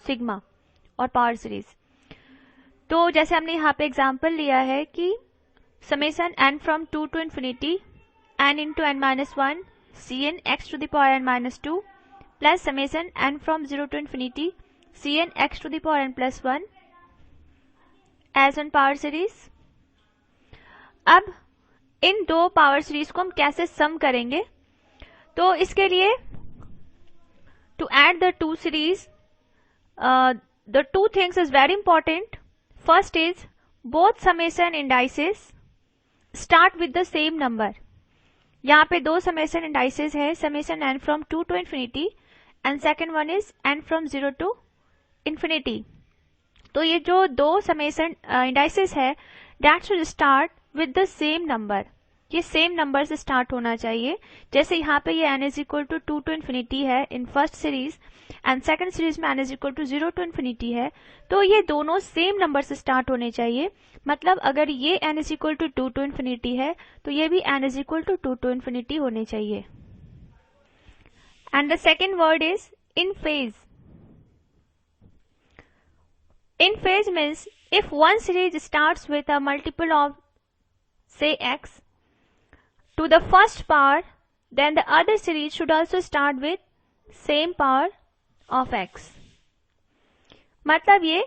Sigma और power series. तो जैसे हमने यहाँ पे एग्जांपल लिया है कि summation n from 2 to infinity n into n minus 1 Cn x to the power n minus 2 plus summation n from 0 to infinity Cn x to the power n plus 1 as an power series. अब इन दो power series को हम कैसे सम करेंगे? तो इसके लिए to add the two series the two things is very important. First is both summation indices start with the same number. यहाँ पे दो summation indices है, summation n from 2 to infinity and second one is n from 0 to infinity. तो ये जो दो summation indices है that should start with the same number. ये सेम नंबर से स्टार्ट होना चाहिए। जैसे यहाँ पे ये n is equal to 2 to infinity है in first series and second series में n is equal to 0 to infinity है, तो ये दोनों सेम नंबर से स्टार्ट होने चाहिए। मतलब अगर ये n is equal to 2 to infinity है तो ये भी n is equal to 2 to infinity होने चाहिए। And the second word is in phase. In phase means if one series starts with a multiple of say x to the first power, then the other series should also start with same power of x. मतलब ये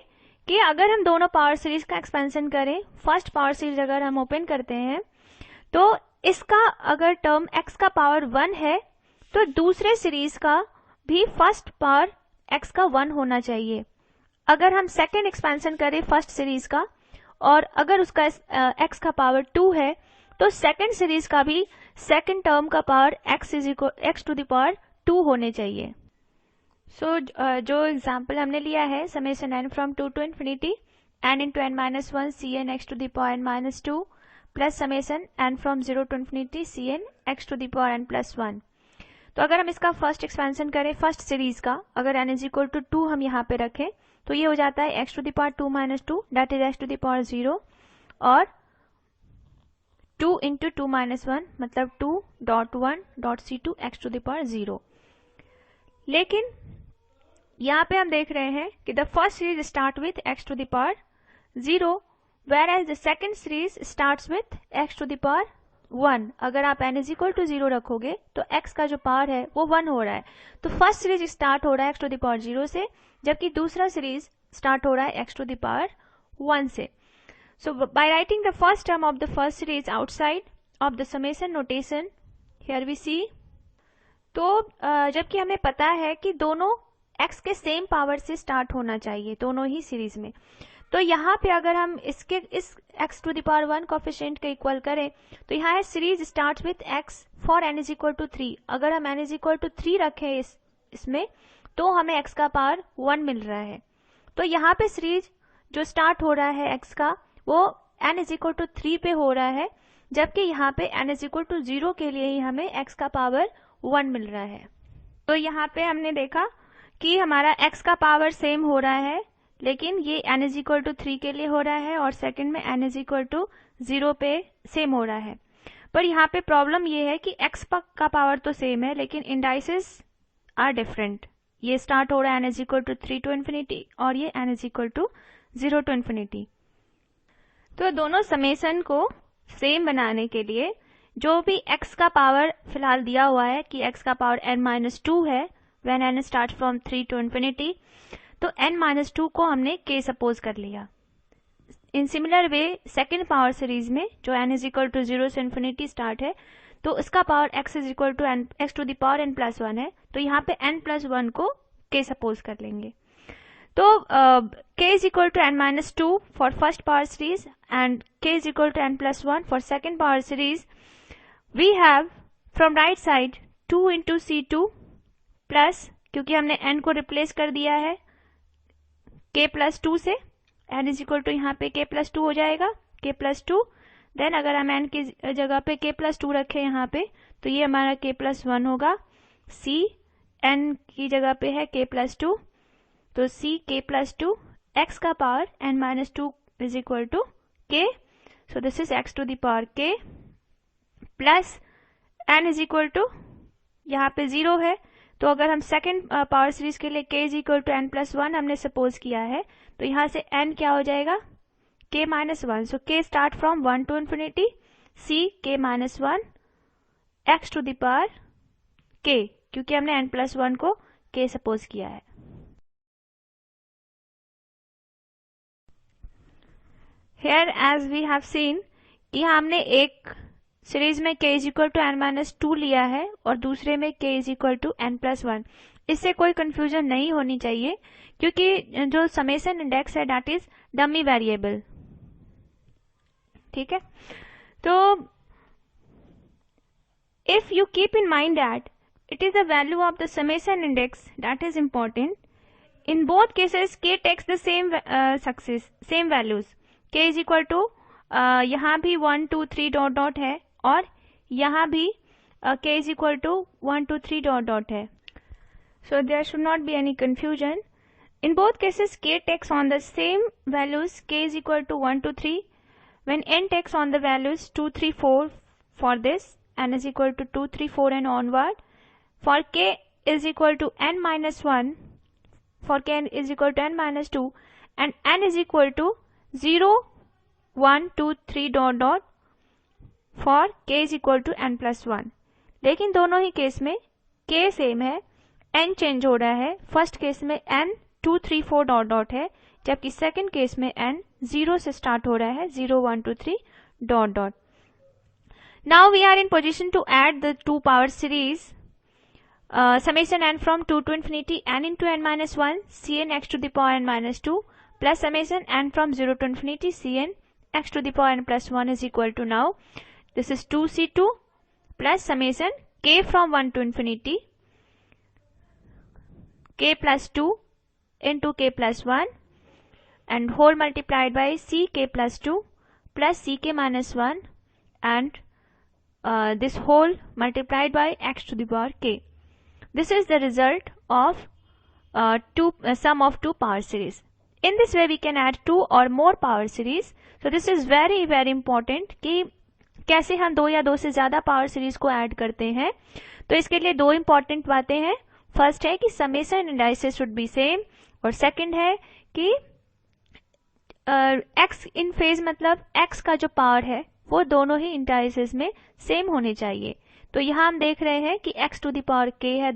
कि अगर हम दोनों power series का expansion करें, first power series अगर हम ओपन करते हैं तो इसका अगर टर्म x का पावर 1 है तो दूसरे सीरीज का भी फर्स्ट पावर x का 1 होना चाहिए। अगर हम सेकेंड एक्सपेंशन करें फर्स्ट सीरीज का और अगर उसका x का पावर 2 है तो सेकेंड सीरीज का भी सेकेंड टर्म का power x to the power 2 होने चाहिए। सो जो एग्जांपल हमने लिया है summation n from 2 to infinity n into n minus 1 Cn x to the power n minus 2 plus summation n from 0 to infinity Cn x to the power n plus 1। तो अगर हम इसका first expansion करें first series का, अगर n is equal to 2 हम यहाँ पे रखें तो ये हो जाता है x to the power 2 minus 2 that is x to the power 0 और 2 इंटू 2 माइनस 1 मतलब 2.1.c2 x to the power 0। लेकिन यहाँ पे हम देख रहे हैं कि the first series start with x to the power 0 whereas the second series starts with x to the power 1। अगर आप n इज इक्वल टू 0 रखोगे तो x का जो पावर है वो 1 हो रहा है, तो फर्स्ट सीरीज स्टार्ट हो रहा है x टू द पावर 0 से, जबकि दूसरा सीरीज स्टार्ट हो रहा है x टू द पावर 1 से। So by writing the first term of the first series outside of the summation notation, here we see, तो जबकि हमें पता है कि दोनों x के सेम पावर से स्टार्ट होना चाहिए दोनों ही सीरीज में, तो यहाँ पे अगर हम इस x to the power 1 coefficient के इक्वल करें तो यहाँ है series start with x for n is equal to 3। अगर हम n इज इक्वल टू 3 रखें इसमें तो हमें x का पावर 1 मिल रहा है। तो यहाँ पे सीरीज जो स्टार्ट हो रहा है x का वो n इज इक्वल टू 3 पे हो रहा है, जबकि यहाँ पे n इज इक्वल टू 0 के लिए ही हमें x का पावर 1 मिल रहा है। तो यहाँ पे हमने देखा कि हमारा x का पावर सेम हो रहा है, लेकिन ये n इज इक्वल टू 3 के लिए हो रहा है और सेकंड में n इज इक्वल टू 0 पे सेम हो रहा है। पर यहाँ पे प्रॉब्लम ये है कि x का पावर तो सेम है लेकिन इंडाइसेस आर डिफरेंट। ये स्टार्ट हो रहा है n is equal to 3 to infinity और ये n is equal to 0 to infinity. तो दोनों समेशन को सेम बनाने के लिए जो भी x का पावर फिलहाल दिया हुआ है कि x का पावर n माइनस 2 है when n start from 3 to infinity, तो n माइनस 2 को हमने k सपोज कर लिया। In similar way second power series में जो n इज इक्वल टू 0 से इन्फिनिटी स्टार्ट है तो इसका power x is equal to x to the power n plus 1 है, तो यहाँ पे n प्लस 1 को k सपोज कर लेंगे। तो k is equal to n minus 2 for first power series and k is equal to n plus 1 for second power series. We have from right side 2 into c2 plus, क्योंकि हमने n को replace कर दिया है k plus 2 से, n is equal to यहाँ पे k plus 2 हो जाएगा, k plus 2। देन अगर हम n की जगह पे k plus 2 रखें यहाँ पे तो ये हमारा k plus 1 होगा, c n की जगह पे है k plus 2 तो c k plus 2 x का power n minus 2 is equal to k, so this is x to the power k plus n is equal to यहाँ पे 0 है तो अगर हम सेकेंड पावर सीरीज के लिए k is equal to n+1 हमने सपोज किया है, तो यहाँ से n क्या हो जाएगा, k-1. So k start from 1 to infinity, c k-1 x to the power k, क्योंकि हमने n+1 को k सपोज किया है. Here as we have seen कि हमने एक सीरीज में k is equal to n-2 लिया है और दूसरे में k is equal to n+1. इससे कोई कंफ्यूजन नहीं होनी चाहिए, क्योंकि जो समेशन इंडेक्स है दैट इज डमी वेरिएबल. ठीक है, तो if you keep in mind that it is the value of the summation index that is important. In both cases k takes the same values. k is equal to यहाँ भी 1 2 3 dot dot है और यहाँ भी k is equal to 1 2 3 dot dot है. So there should not be any confusion. In both cases k takes on the same values. k is equal to 1 2 3 when n takes on the values 2 3 4 for this, n is equal to 2 3 4 and onward. For k is equal to n-1, for k is equal to n-2 and n is equal to 0 1 2 3 dot dot for k is equal to n+1. लेकिन दोनों ही case में k same है, n change हो रहा है. First case में n 2 3 4 dot dot है, जबकि सेकंड केस में n 0 से स्टार्ट हो रहा है, 0 1 2 3 dot dot. Now we are in position to add the two power series. Summation n from 2 to infinity n into n-1 cn x to the power n-2 plus summation n from 0 to infinity cn x to the power n+1 is equal to, now this is 2c2 plus summation k from 1 to infinity k plus 2 into k plus 1 and whole multiplied by ck plus 2 plus ck-1 and this whole multiplied by x to the power k. This is the result of sum of two power series. In this way we can add two or more power series. So this is very important कि कैसे हम दो या दो से ज्यादा power series को add करते हैं. तो इसके लिए दो इंपॉर्टेंट बातें हैं. फर्स्ट है कि summation indices should be same, और सेकंड है कि x इन फेज मतलब x का जो पावर है वो दोनों ही इंडाइसेस में सेम होने चाहिए. तो यहाँ हम देख रहे हैं कि x to the power k है